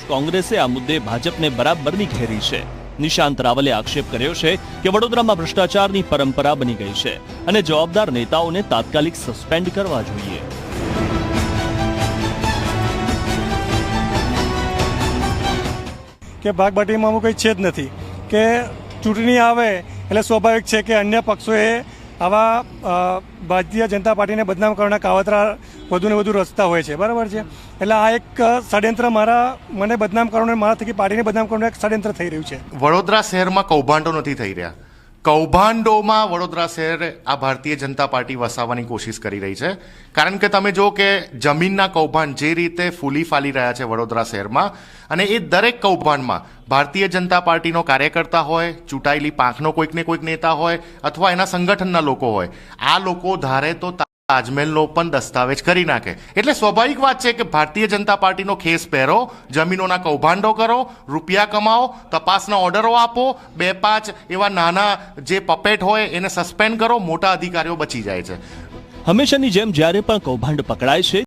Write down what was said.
કોંગ્રેસે આ મુદ્દે ભાજપને બરાબરની ઘેરી છે। નિશાંત રાવલે આક્ષેપ કર્યો છે કે વડોદરામાં ભ્રષ્ટાચારની પરંપરા બની ગઈ છે અને જવાબદાર નેતાઓને તાત્કાલિક સસ્પેન્ડ કરવા જોઈએ। કે ભાગબાટીમાં આવું કંઈ છે જ નથી કે ચૂંટણી આવે એટલે સ્વાભાવિક છે કે અન્ય પક્ષોએ આવા ભારતીય જનતા પાર્ટીને બદનામ કરવાના કાવતરા વધુ ને વધુ રચતા હોય છે, બરાબર છે। એટલે આ એક ષડયંત્ર મને બદનામ કરવાનું, મારા થકી પાર્ટીને બદનામ કરવાનું એક ષડયંત્ર થઈ રહ્યું છે। વડોદરા શહેરમાં કૌભાંડો નથી થઈ રહ્યા। કૌભાંડોમાં વડોદરા શહેર આ ભારતીય જનતા પાર્ટી વસાવવાની કોશિશ કરી રહી છે। કારણ કે તમે જો કે જમીનના કૌભાંડ જે રીતે ફૂલી ફાલી રહ્યા છે વડોદરા શહેરમાં, અને એ દરેક કૌભાંડમાં ભારતીય જનતા પાર્ટીનો કાર્યકર્તા હોય, ચૂંટાયેલી પાંખનો કોઈકને કોઈક નેતા હોય અથવા એના સંગઠનના લોકો હોય, આ લોકો ધારે તો તાજમહેલનો પણ દસ્તાવેજ કરી નાખે। એટલે સ્વાભાવિક વાત છે કે ભારતીય જનતા પાર્ટીનો ખેસ પહેરો, જમીનોના કૌભાંડો કરો, રૂપિયા કમાઓ, તપાસના ઓર્ડરો આપો, 2-5 એવા નાના જે પપેટ હોય એને સસ્પેન્ડ કરો, મોટા અધિકારીઓ બચી જાય છે। હંમેશાની જેમ જ્યારે પણ કૌભાંડ પકડાય છે